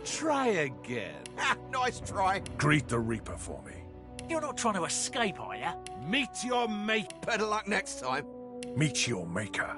Try again. Ha! Nice try. Greet the Reaper for me. You're not trying to escape, are you? Meet your mate. Better luck next time. Meet your maker.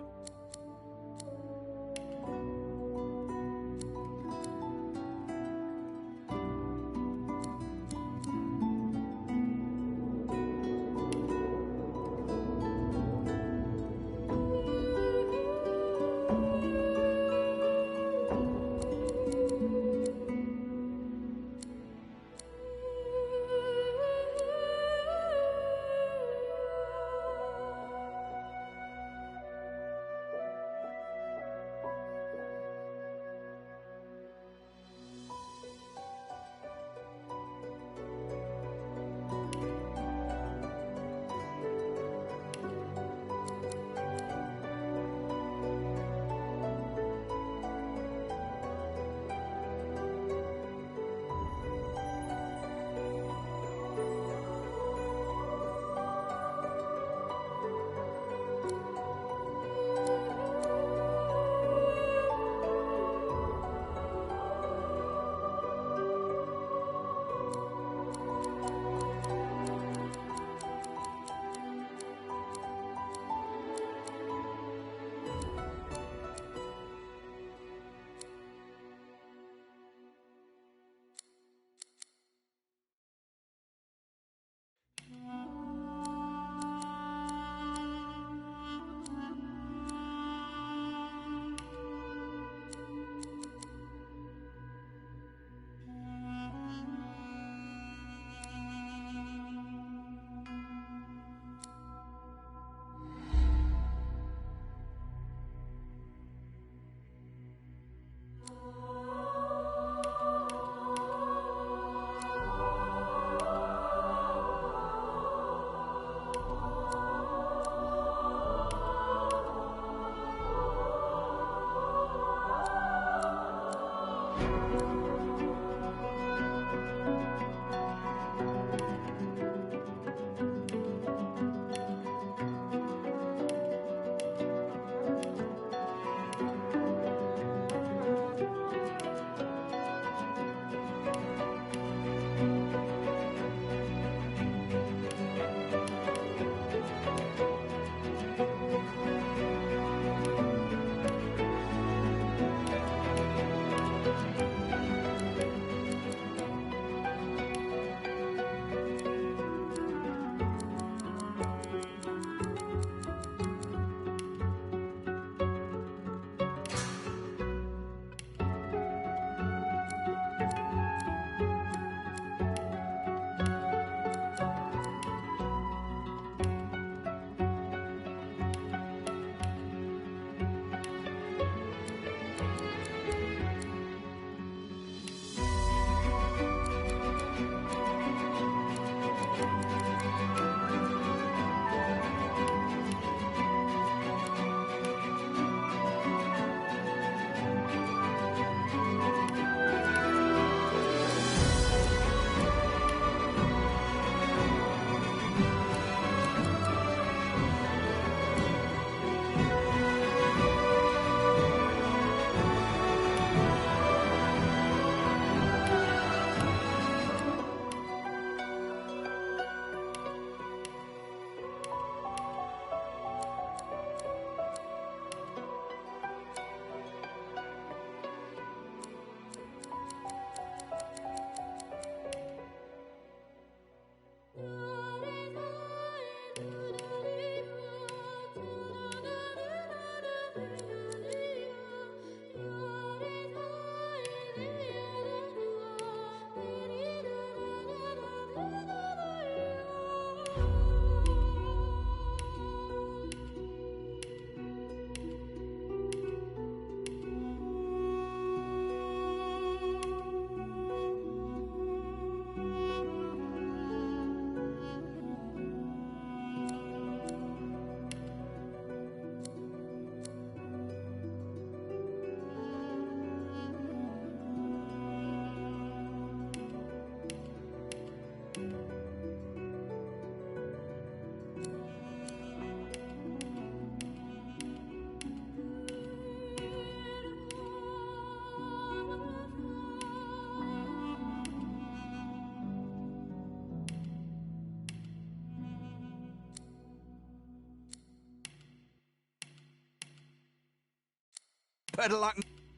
Better luck.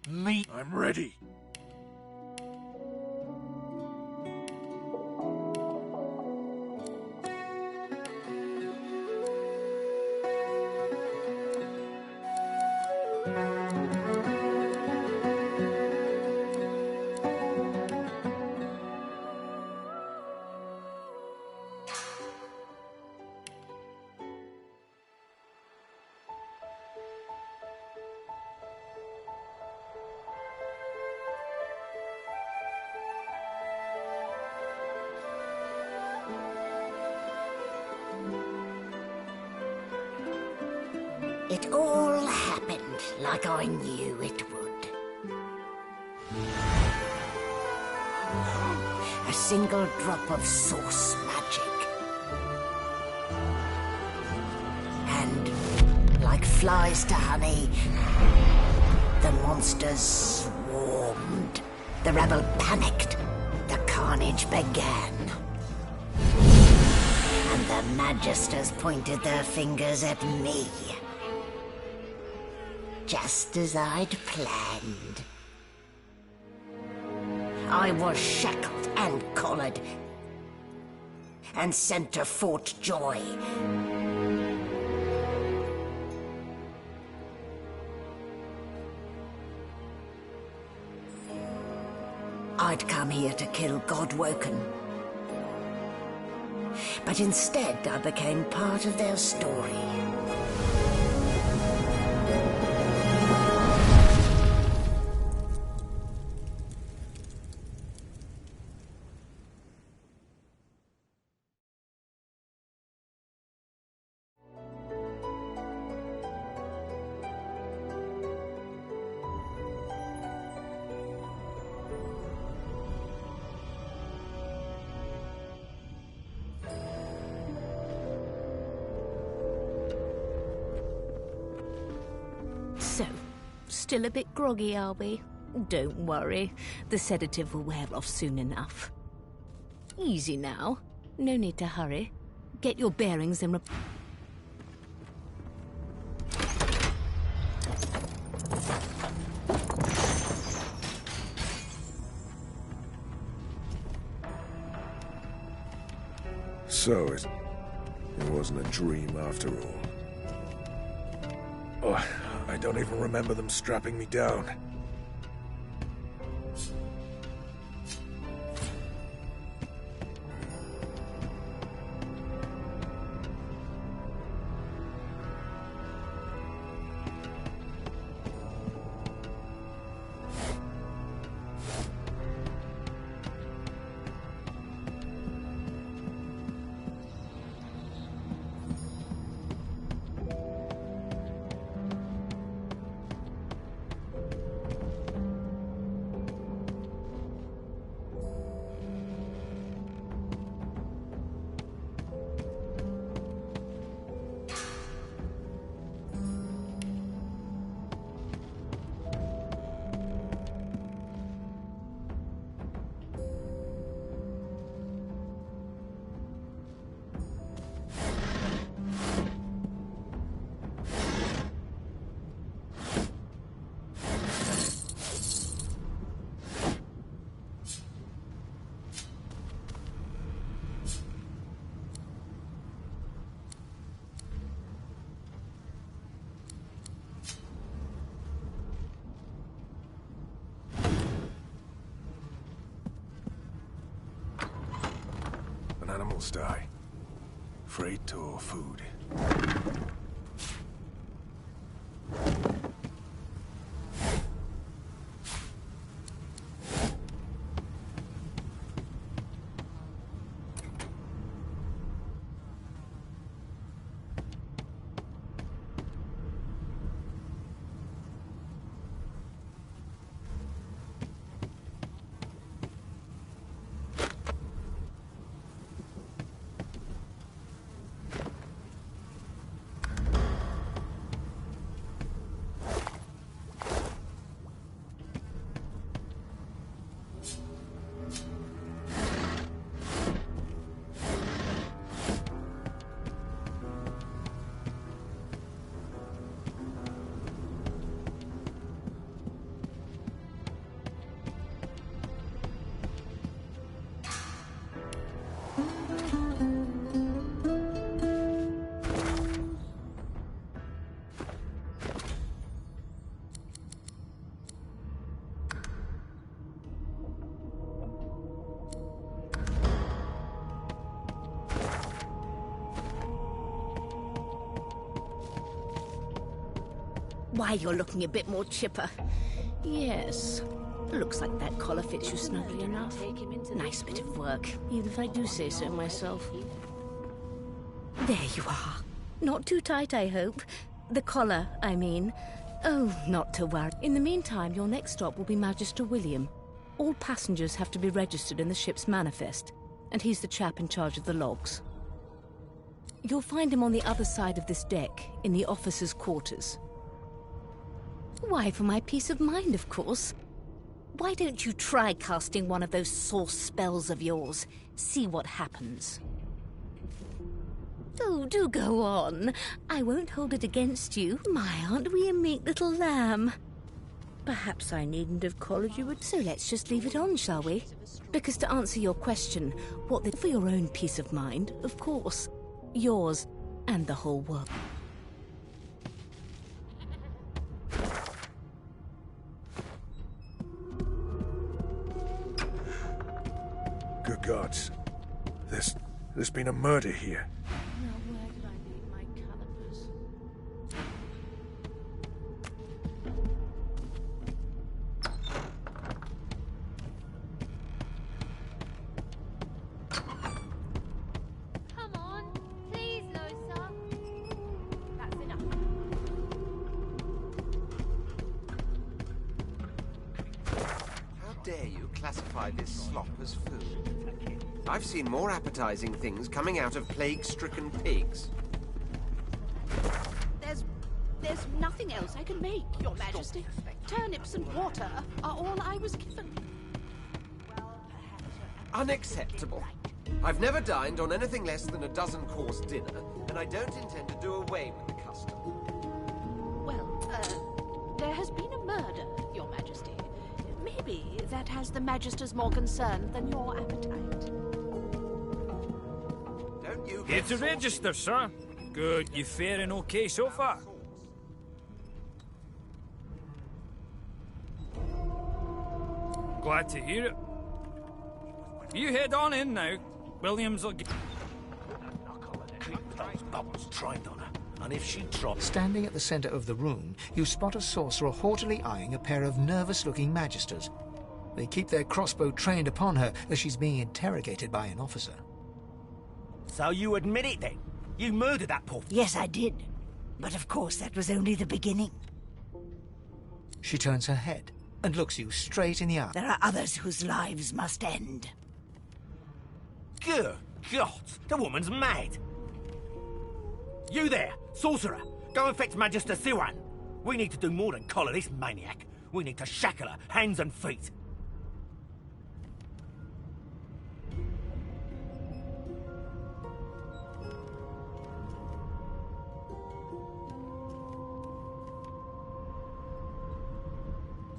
Me. I'm ready. It all happened like I knew it would. A single drop of source magic. And, like flies to honey, the monsters swarmed. The rebel panicked. The carnage began. And the Magisters pointed their fingers at me. Just as I'd planned. I was shackled and collared and sent to Fort Joy. I'd come here to kill Godwoken. But instead I became part of their story. So, still a bit groggy, are we? Don't worry, the sedative will wear off soon enough. Easy now, no need to hurry. Get your bearings and So it wasn't a dream after all. Oh, I don't even remember them strapping me down. Animals die. Freight or food. Why, you're looking a bit more chipper. Yes. Looks like that collar fits you snugly enough. Nice bit of work, even if I do say so myself. There you are. Not too tight, I hope. The collar, I mean. Oh, not to worry. In the meantime, your next stop will be Magister William. All passengers have to be registered in the ship's manifest, and he's the chap in charge of the logs. You'll find him on the other side of this deck, in the officers' quarters. Why, for my peace of mind, of course. Why don't you try casting one of those source spells of yours? See what happens. Oh, do go on. I won't hold it against you. My, aren't we a meek little lamb? Perhaps I needn't have collared you, so let's just leave it on, shall we? Because to answer your question, for your own peace of mind, of course. Yours and the whole world. Good gods. There's been a murder here. Now, where did I leave my calipers? Come on, please, Losa. That's enough. How dare you classify this slop as food? I've seen more appetizing things coming out of plague-stricken pigs. There's nothing else I can make, Your Majesty. Turnips and water are all I was given. Unacceptable. I've never dined on anything less than a dozen-course dinner, and I don't intend to do away with the custom. Well, there has been a murder, Your Majesty. Maybe that has the Magisters more concerned than your appetite. Don't you Here get to saucy. register, sir. Good, you faring okay so far? Glad to hear it. You head on in now. Williams will get... Keep those bubbles trained on her, and if she drops... Standing at the center of the room, you spot a sorcerer haughtily eyeing a pair of nervous-looking magisters. They keep their crossbow trained upon her as she's being interrogated by an officer. So you admit it then? You murdered that poor... Yes, I did. But of course, that was only the beginning. She turns her head and looks you straight in the eye. There are others whose lives must end. Good God, the woman's mad. You there, sorcerer, go and fetch Magister Siwan. We need to do more than collar this maniac. We need to shackle her, hands and feet.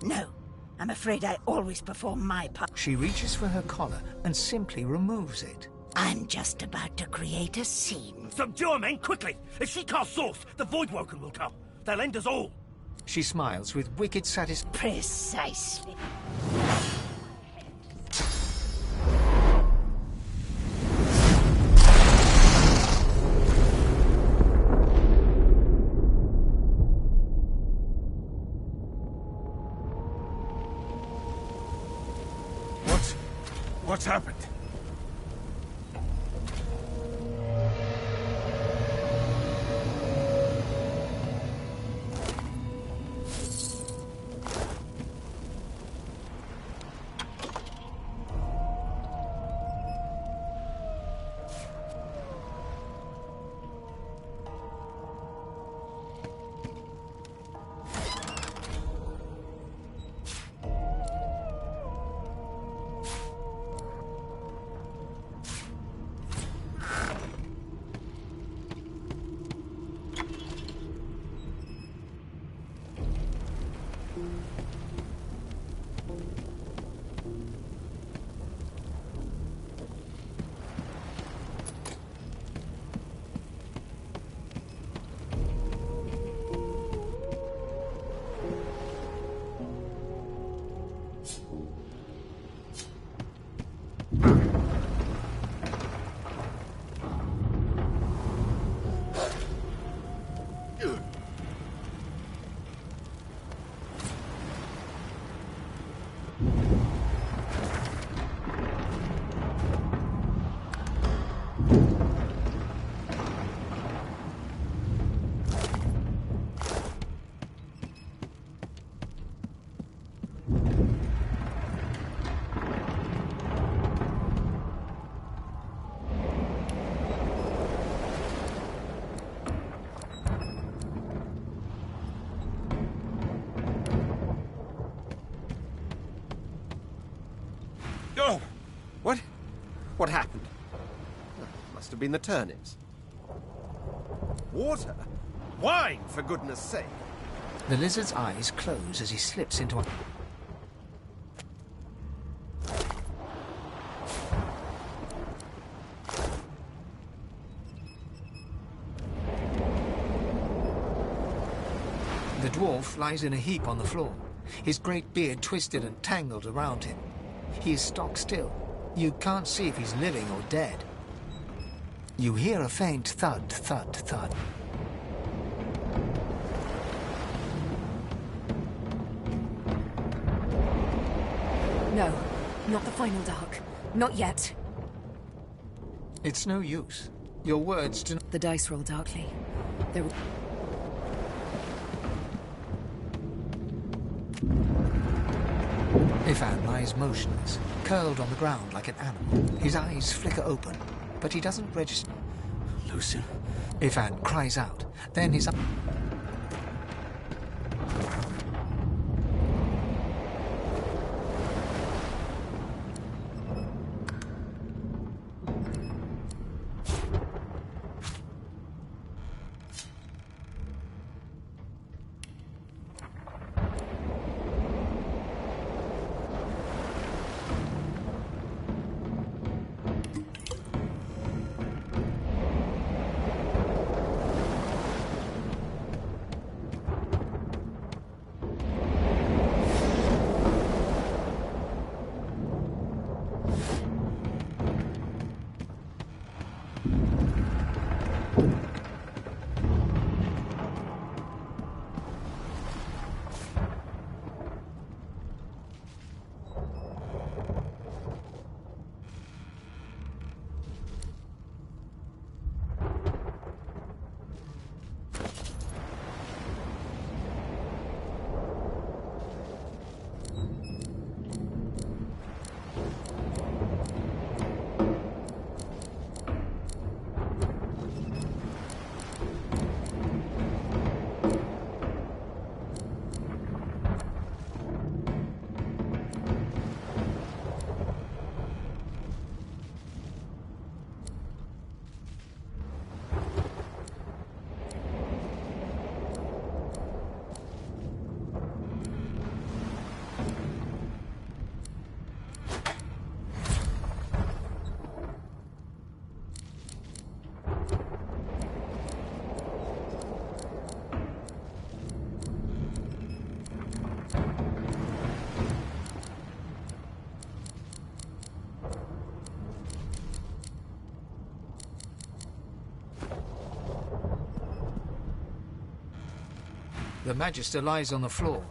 No, I'm afraid I always perform my part. She reaches for her collar and simply removes it. I'm just about to create a scene. Subdue her, men, quickly! If she casts source, the Voidwoken will come. They'll end us all. She smiles with wicked satisfaction. Precisely. What's happened? Oh! What? What happened? Oh, must have been the turnips. Water? Wine, for goodness sake. The lizard's eyes close as he slips into a... The dwarf lies in a heap on the floor, his great beard twisted and tangled around him. He is stock still. You can't see if he's living or dead. You hear a faint thud, thud, thud. No, not the final dark. Not yet. It's no use. Your words do not... The dice roll darkly. There will... Ifan lies motionless, curled on the ground like an animal. His eyes flicker open, but he doesn't register. Lucien? Ifan cries out, then his... The Magister lies on the floor,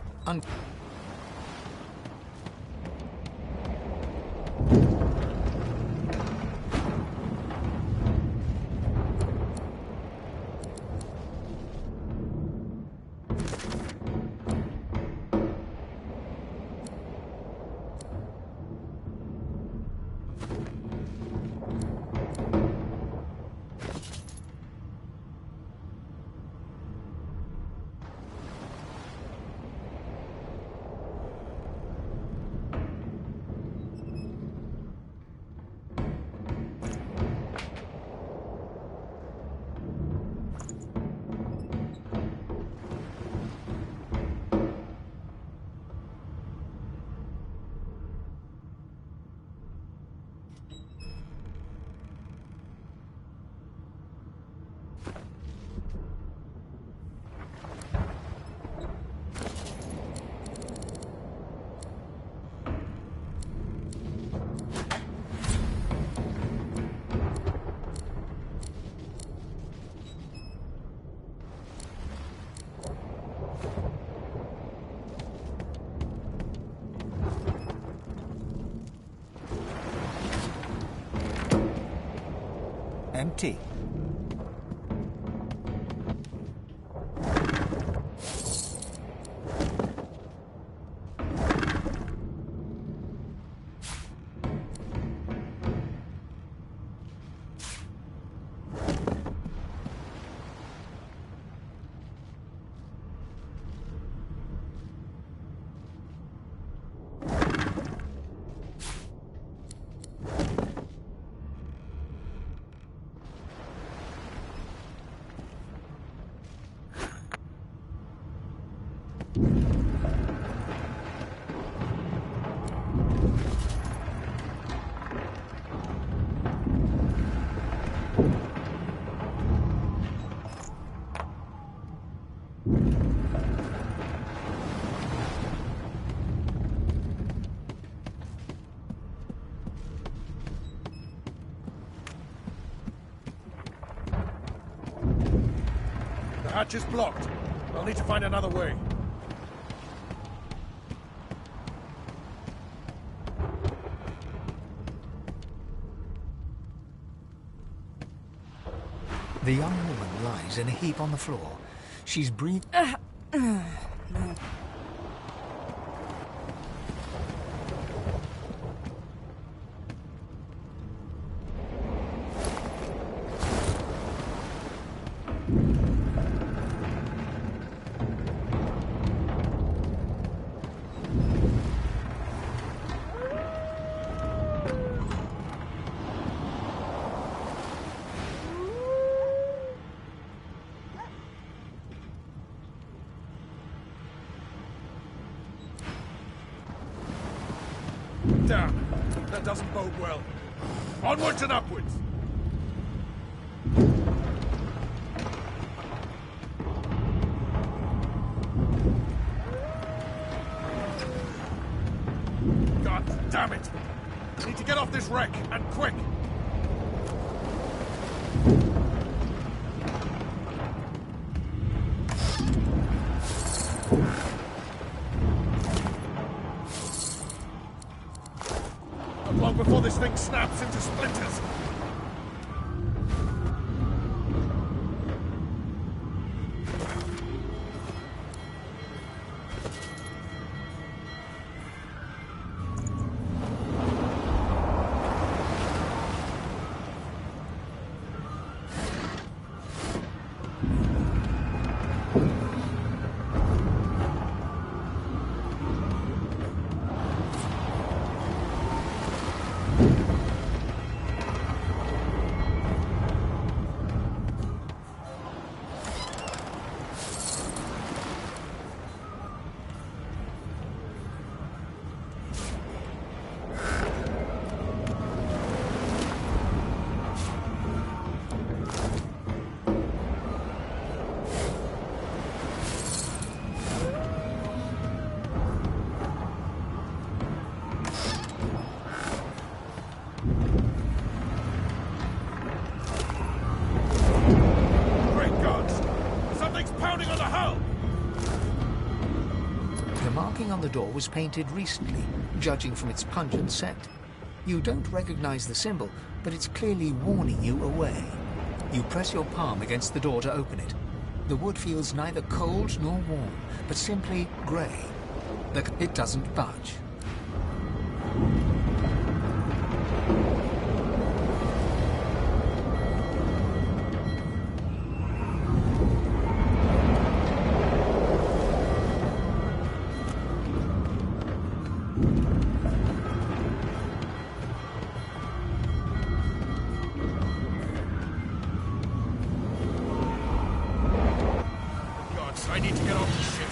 empty. hatch is blocked. I'll need to find another way. The young woman lies in a heap on the floor. She's breathing. Damn, that doesn't bode well. Onwards and upwards! God damn it! I need to get off this wreck, and quick! Long before this thing snaps into splinters. On the door was painted recently, judging from its pungent scent. You don't recognize the symbol, but it's clearly warning you away. You press your palm against the door to open it. The wood feels neither cold nor warm, but simply grey. It doesn't budge. I need to get off the ship.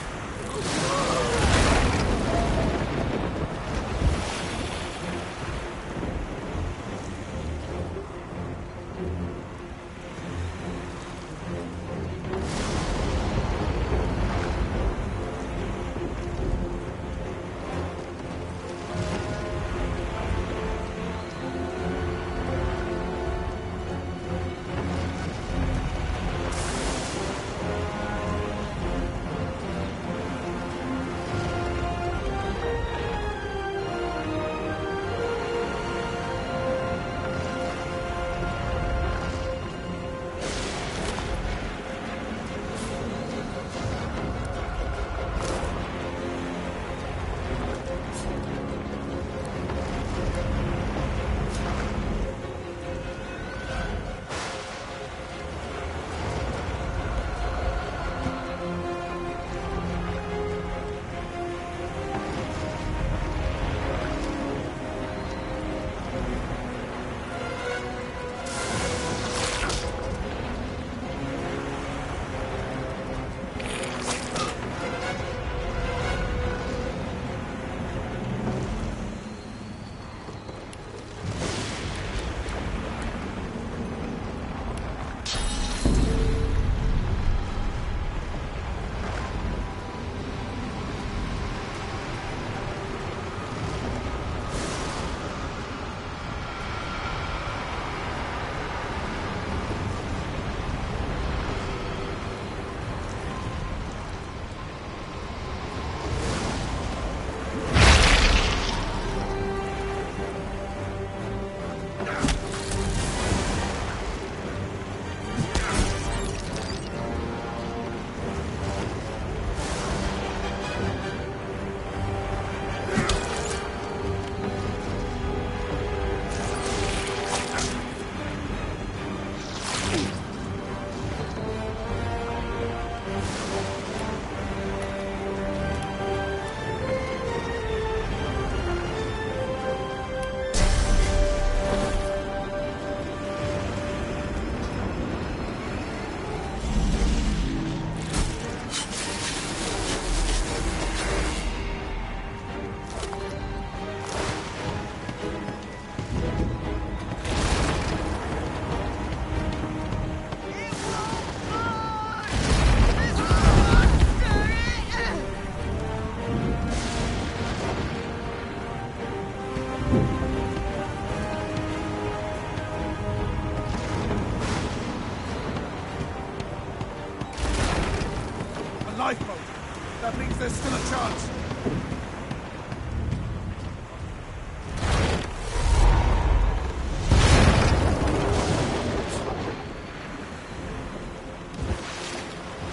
There's still a chance.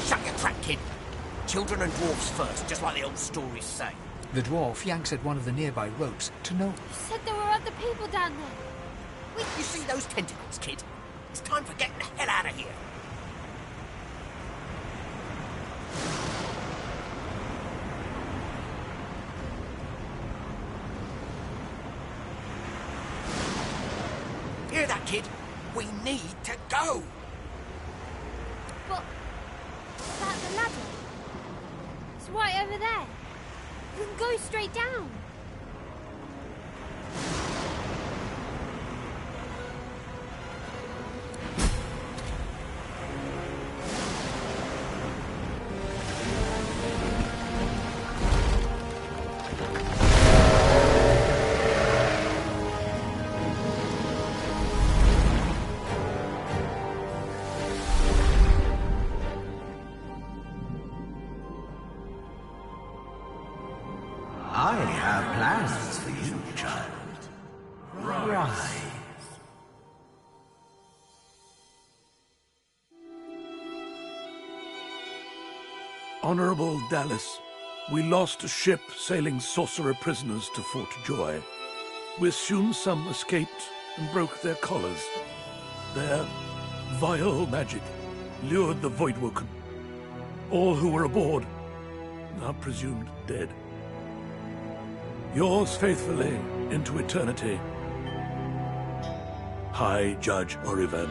Shut your trap, kid. Children and dwarfs first, just like the old stories say. The dwarf yanks at one of the nearby ropes to know. You said there were other people down there. You see those tentacles, kid? It's time for getting the hell out of here. Hear that, kid? We need to go. But about the ladder. It's right over there. We can go straight down. I have plans for you, child. Rise. Honorable Dallas, we lost a ship sailing sorcerer prisoners to Fort Joy. We assume some escaped and broke their collars. Their vile magic lured the Voidwoken. All who were aboard are presumed dead. Yours faithfully into eternity, High Judge Orivan.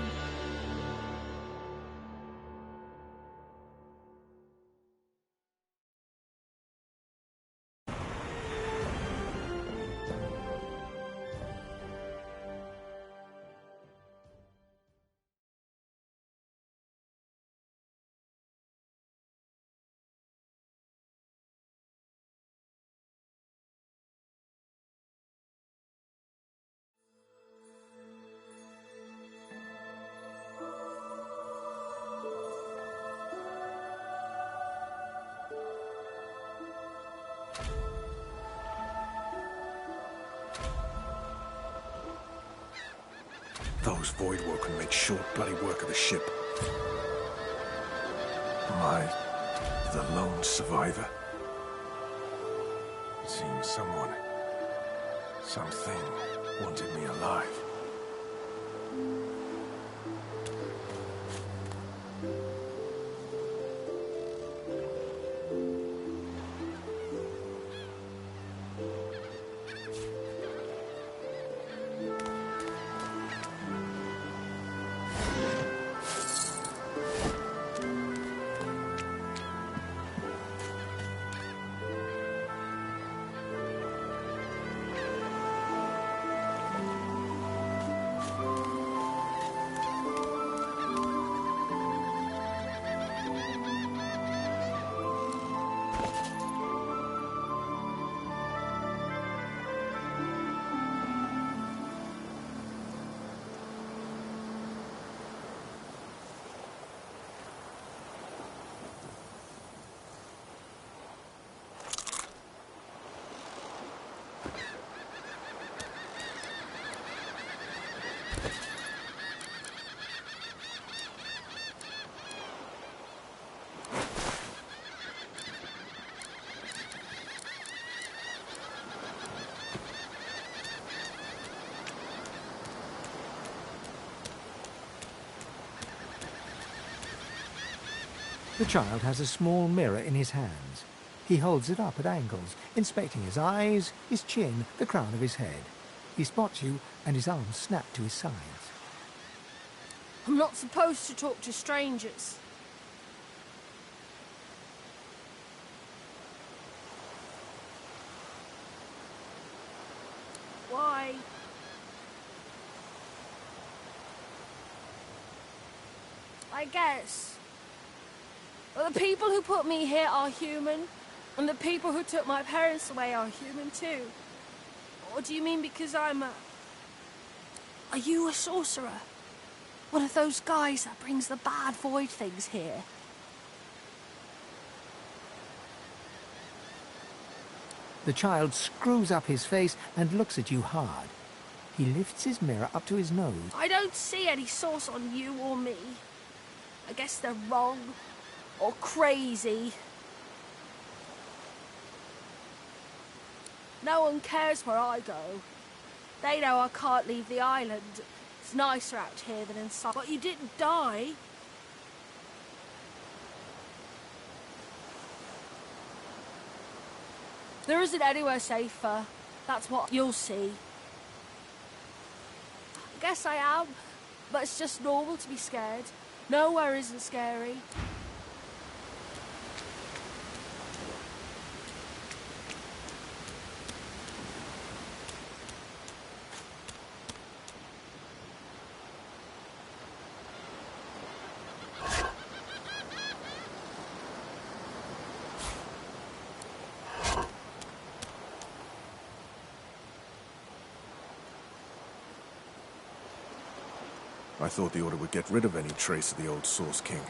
Those Voidwoken make short bloody work of the ship. Am I the lone survivor? It seems something wanted me alive. The child has a small mirror in his hands. He holds it up at angles, inspecting his eyes, his chin, the crown of his head. He spots you, and his arms snap to his sides. I'm not supposed to talk to strangers. Why? I guess. Well, the people who put me here are human, and the people who took my parents away are human too. Or do you mean because I'm a... Are you a sorcerer? One of those guys that brings the bad void things here? The child screws up his face and looks at you hard. He lifts his mirror up to his nose. I don't see any sauce on you or me. I guess they're wrong. Or crazy. No one cares where I go. They know I can't leave the island. It's nicer out here than inside. But you didn't die. There isn't anywhere safer. That's what you'll see. I guess I am, but it's just normal to be scared. Nowhere isn't scary. I thought the Order would get rid of any trace of the old Source King.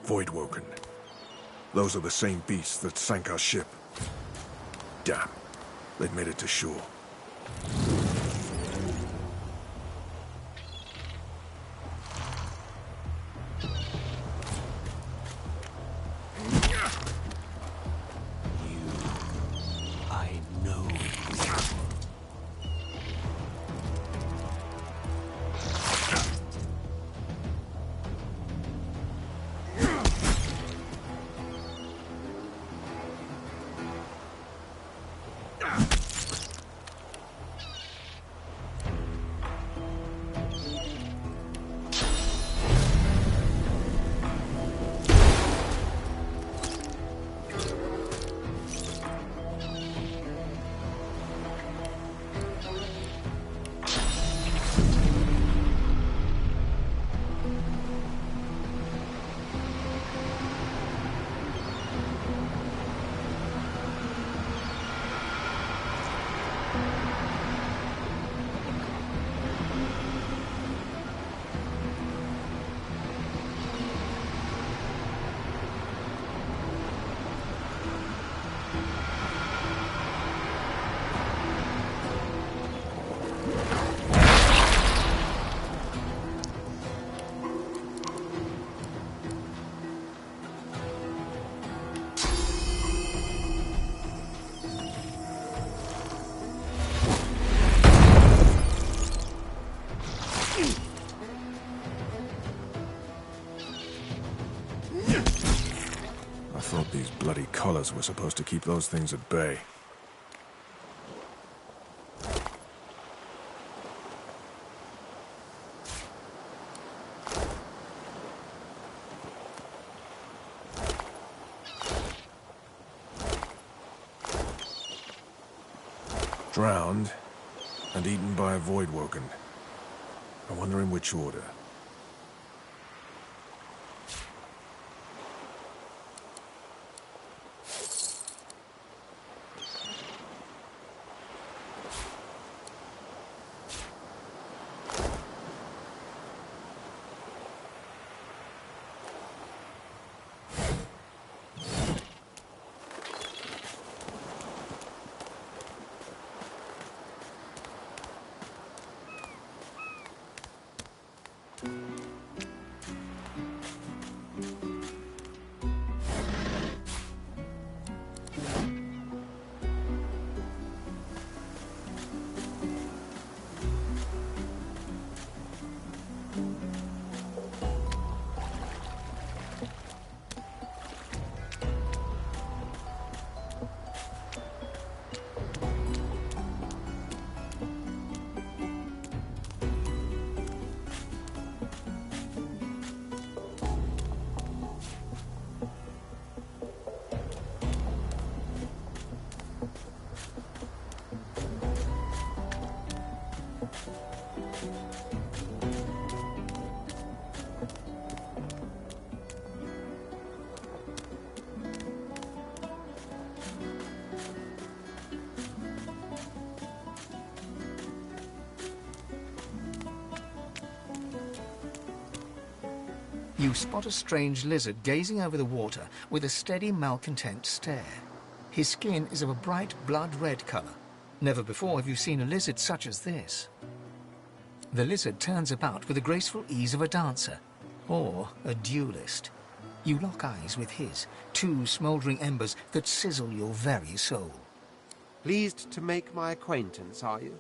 Voidwoken. Those are the same beasts that sank our ship. Damn. They've made it to shore. These bloody collars were supposed to keep those things at bay. Drowned and eaten by a Voidwoken. I wonder in which order. You spot a strange lizard gazing over the water with a steady, malcontent stare. His skin is of a bright blood-red colour. Never before have you seen a lizard such as this. The lizard turns about with the graceful ease of a dancer, or a duelist. You lock eyes with his, two smouldering embers that sizzle your very soul. Pleased to make my acquaintance, are you?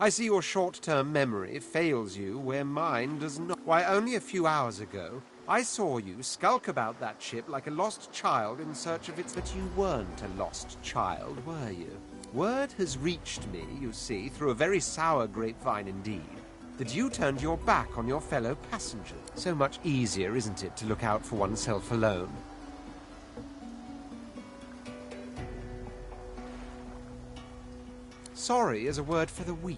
I see your short-term memory fails you where mine does not. Why, only a few hours ago, I saw you skulk about that ship like a lost child in search of its... But you weren't a lost child, were you? Word has reached me, you see, through a very sour grapevine indeed, that you turned your back on your fellow passengers. So much easier, isn't it, to look out for oneself alone? Sorry is a word for the weak.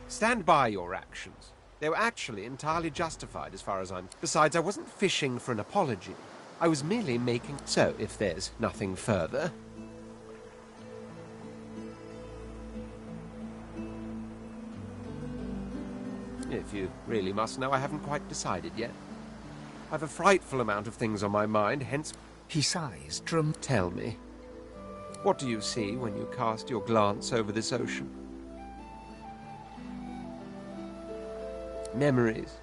Stand by your actions. They were actually entirely justified as far as I'm... Besides, I wasn't fishing for an apology. I was merely making... So, if there's nothing further... If you really must know, I haven't quite decided yet. I've a frightful amount of things on my mind, hence... He sighs, Tell me, what do you see when you cast your glance over this ocean? Memories.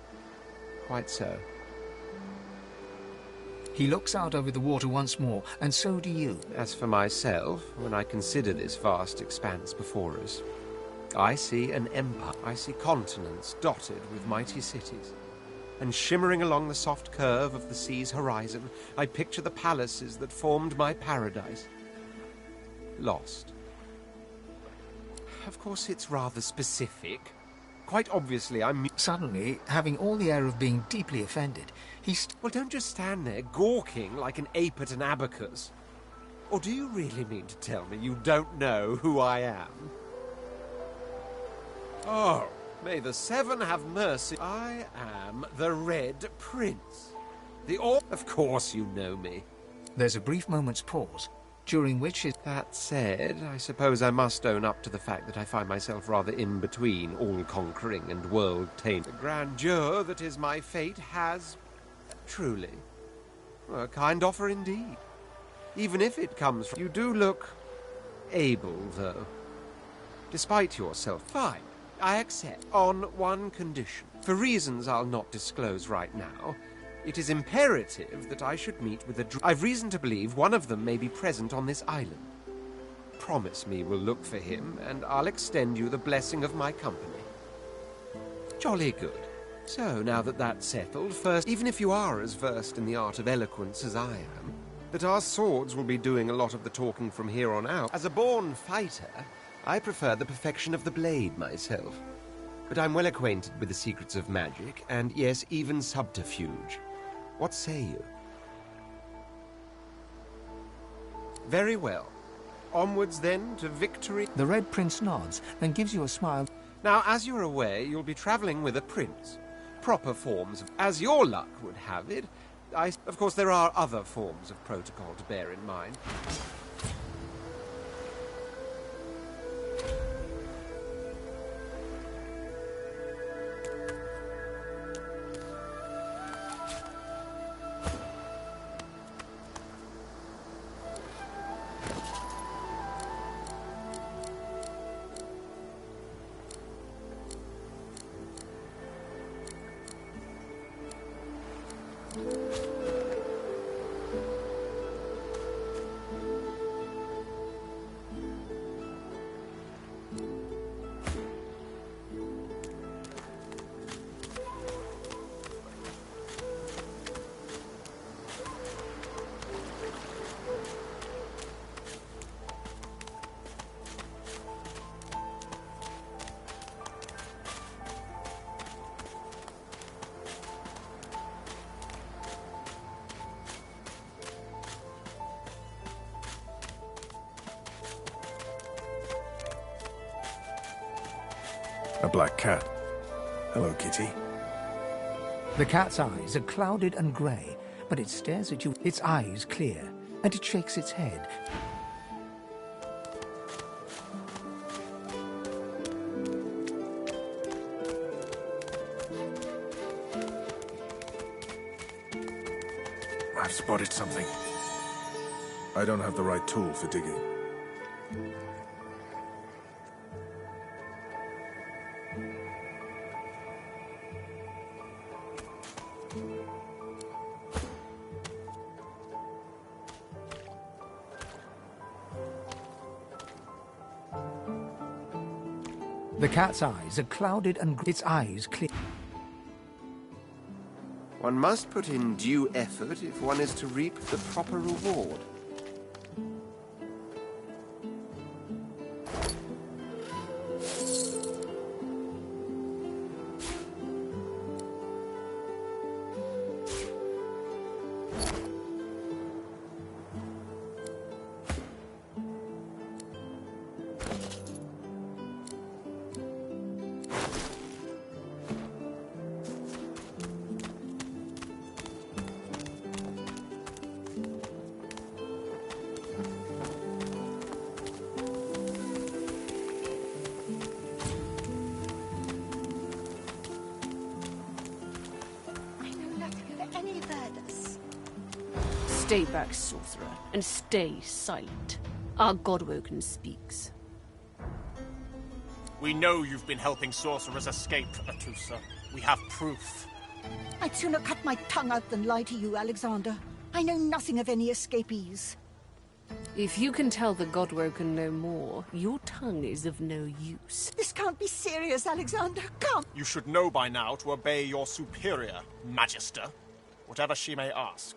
Quite so. He looks out over the water once more, and so do you. As for myself, when I consider this vast expanse before us, I see an empire. I see continents dotted with mighty cities. And shimmering along the soft curve of the sea's horizon, I picture the palaces that formed my paradise. Lost. Of course, it's rather specific. Quite obviously, I'm... Suddenly, having all the air of being deeply offended, Well, don't just stand there gawking like an ape at an abacus. Or do you really mean to tell me you don't know who I am? Oh, may the Seven have mercy. I am the Red Prince. Of course you know me. There's a brief moment's pause, during which That said, I suppose I must own up to the fact that I find myself rather in between all-conquering and world-tainting. The grandeur that is my fate has, truly, a kind offer indeed. Even if it comes from... You do look able, though. Despite yourself. Fine. I accept, on one condition. For reasons I'll not disclose right now, it is imperative that I should meet with a... I've reason to believe one of them may be present on this island. Promise me we'll look for him, and I'll extend you the blessing of my company. Jolly good. So, now that that's settled, first, even if you are as versed in the art of eloquence as I am, that our swords will be doing a lot of the talking from here on out. As a born fighter, I prefer the perfection of the blade myself. But I'm well acquainted with the secrets of magic, and yes, even subterfuge. What say you? Very well. Onwards, then, to victory. The Red Prince nods and gives you a smile. Now, as you're aware, you'll be travelling with a prince. Proper forms of... As your luck would have it, Of course, there are other forms of protocol to bear in mind. A black cat. Hello, kitty. The cat's eyes are clouded and grey, but it stares at you, its eyes clear, and it shakes its head. spotted something. I don't have the right tool for digging. The cat's eyes are clouded and its eyes clear. One must put in due effort if one is to reap the proper reward. Stay back, sorcerer, and stay silent. Our Godwoken speaks. We know you've been helping sorcerers escape, Atusa. We have proof. I'd sooner cut my tongue out than lie to you, Alexander. I know nothing of any escapees. If you can tell the Godwoken no more, your tongue is of no use. This can't be serious, Alexander. Come! You should know by now to obey your superior, Magister, whatever she may ask.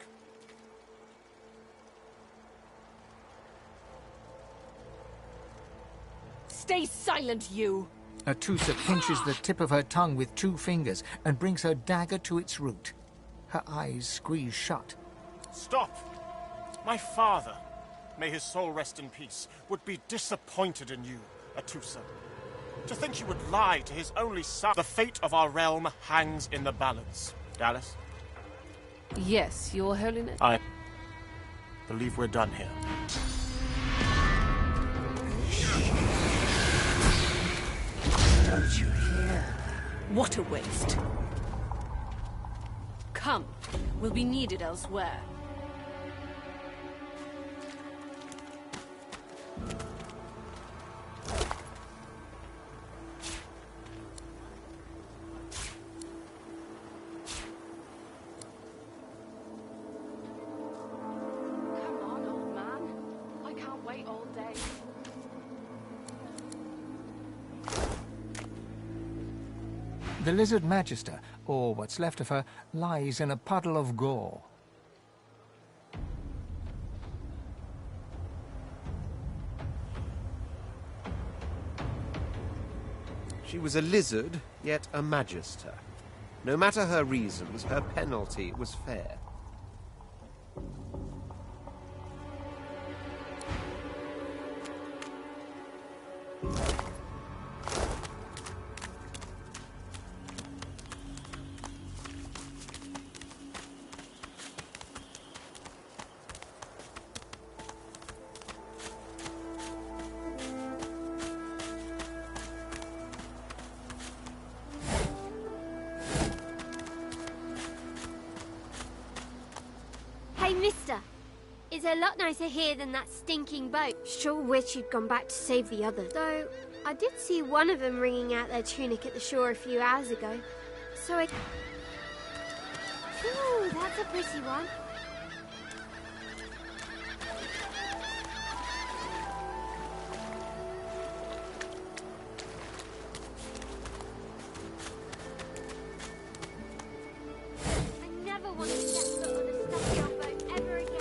Stay silent, you! Atusa pinches the tip of her tongue with 2 fingers and brings her dagger to its root. Her eyes squeeze shut. Stop! My father, may his soul rest in peace, would be disappointed in you, Atusa. To think you would lie to his only son. The fate of our realm hangs in the balance. Dallas? Yes, Your Holiness. I believe we're done here. Don't you hear? What a waste. Come, we'll be needed elsewhere. Come on, old man. I can't wait all day. The Lizard Magister, or what's left of her, lies in a puddle of gore. She was a lizard, yet a magister. No matter her reasons, her penalty was fair. Hey, mister. It's a lot nicer here than that stinking boat. Sure wish you'd gone back to save the others. Though, I did see one of them wringing out their tunic at the shore a few hours ago. So I... Ooh, that's a pretty one. I never want to step foot on a stuffy old boat ever again.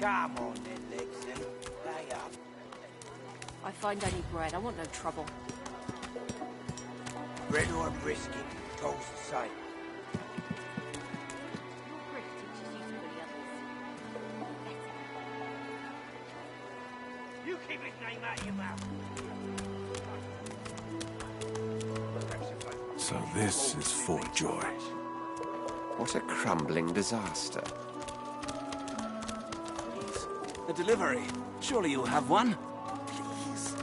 Come on then, Lexi. Lay up. I find any bread. I want no trouble. Bread or brisket, toast the same. You keep his name out of your mouth. So this is Fort Joy. What a crumbling disaster. A delivery. Surely you'll have one. Please.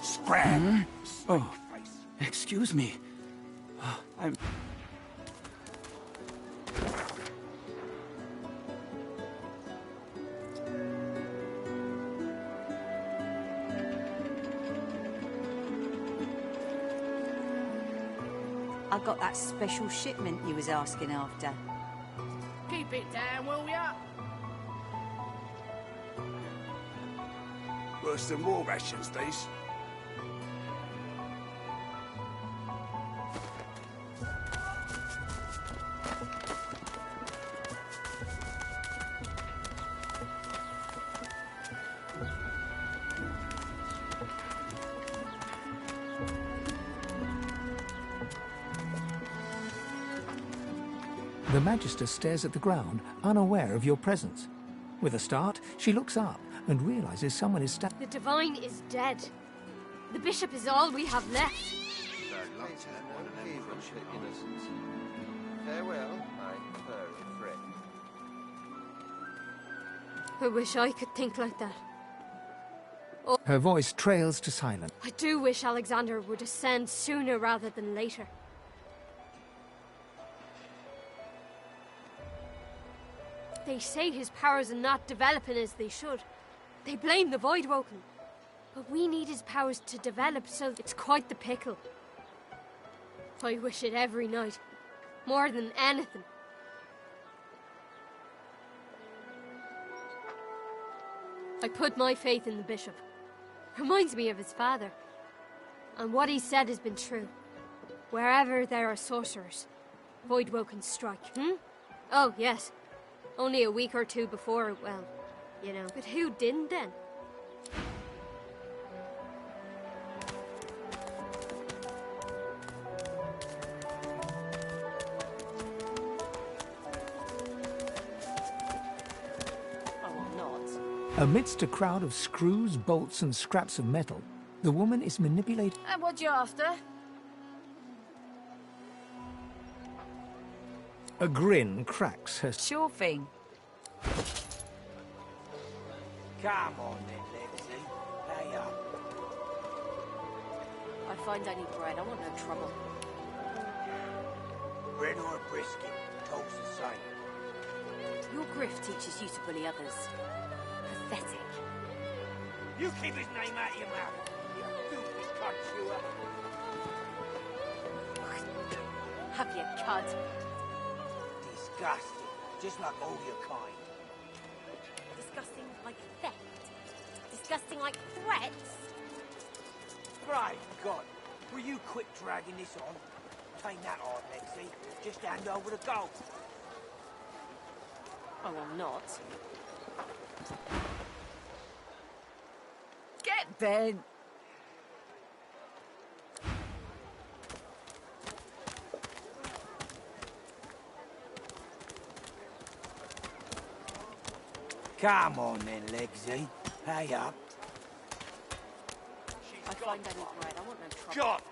Scram! Oh, excuse me. I'm... I got that special shipment you was asking after. Keep it down, will ya? Worse than war rations, these. The Magister stares at the ground, unaware of your presence. With a start, she looks up and realizes someone is standing. The Divine is dead. The Bishop is all we have left. Farewell, my furry friend. I wish I could think like that. Her voice trails to silence. I do wish Alexander would ascend sooner rather than later. They say his powers are not developing as they should. They blame the Voidwoken. But we need his powers to develop, so it's quite the pickle. I wish it every night. More than anything. I put my faith in the Bishop. Reminds me of his father. And what he said has been true. Wherever there are sorcerers, Voidwoken strike. Oh, yes. Only a week or two before, well, you know. But who didn't then? Amidst a crowd of screws, bolts, and scraps of metal, the woman is manipulated. And what you after? A grin cracks her. Sure thing. Come on then, Lexi. Lay up. I find any bread. I want no trouble. Bread or brisket, toast the same. Your grift teaches you to bully others. Pathetic. You keep his name out of your mouth. You stupid cunt chewer. Have you cud? Disgusting. Just like all your kind. Disgusting like theft. Disgusting like threats. Great God. Will you quit dragging this on? It ain't that hard, Lexi. Just hand over the gold. I will not. Get bent. Come on then, Lexi. Pay up. I find any bread. I want no trouble. God!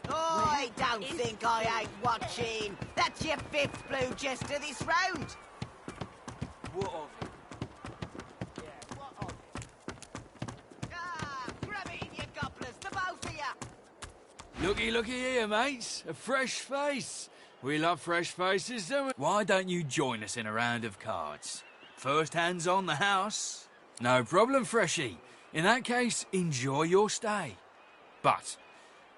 Oh, I don't think I ain't watching. That's your fifth blue jester this round. What of it? Yeah, what of it? Ah, grab it in, you gobblers, the both of you. Looky here, mates. A fresh face. We love fresh faces, don't we? Why don't you join us in a round of cards? First hands on the house. No problem, Freshie. In that case, enjoy your stay. But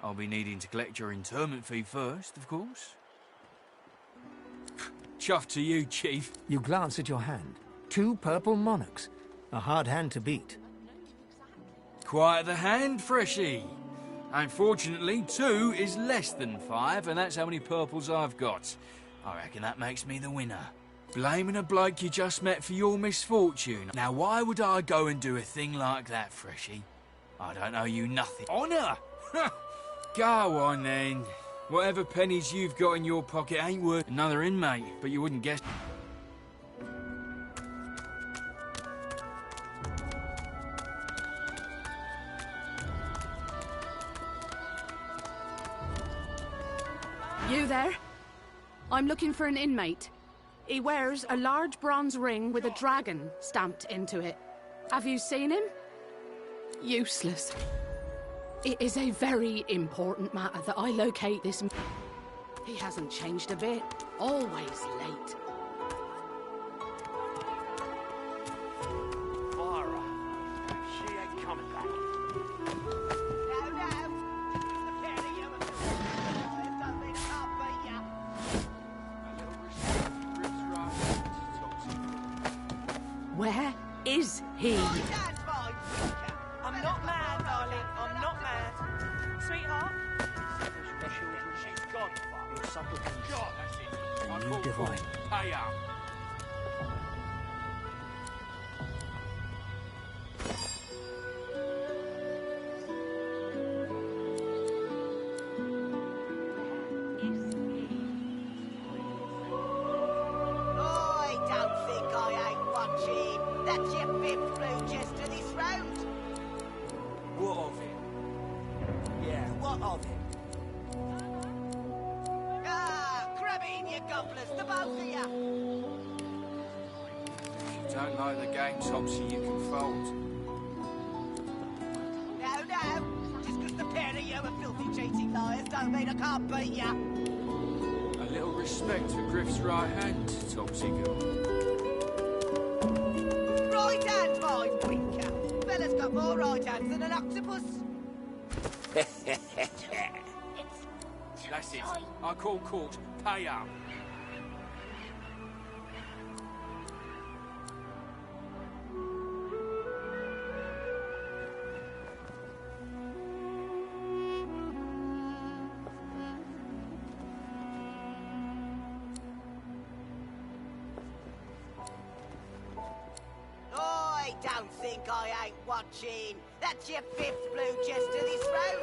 I'll be needing to collect your interment fee first, of course. Chuff to you, Chief. You glance at your hand. 2 purple monarchs. A hard hand to beat. Quiet the hand, Freshie. Unfortunately, 2 is less than 5, and that's how many purples I've got. I reckon that makes me the winner. Blaming a bloke you just met for your misfortune. Now, why would I go and do a thing like that, Freshy? I don't owe you nothing. Honour? Go on, then. Whatever pennies you've got in your pocket ain't worth another inmate, but you wouldn't guess... You there? I'm looking for an inmate. He wears a large bronze ring with a dragon stamped into it. Have you seen him? Useless. It is a very important matter that I locate this... He hasn't changed a bit. Always late. Mara, she ain't coming back. Where is he? I'm not mad, darling. I'm not mad. Sweetheart? She's gone. Your supper God, that's it. You divine. Pay up. That's your 5th blue chest to this road. What of him? Yeah, what of him? Ah, grab it in, you gobblers, the both of you. If you don't like the game, Topsy, you can fold. No, just because the pair of you are filthy cheating liars don't mean I can't beat you. A little respect for Griff's right hand, Topsy girl. Right hand, my winker. Fella's got more right hands than an octopus. That's it. I call court. Pay up. Don't think I ain't watching. That's your 5th blue chest to this road.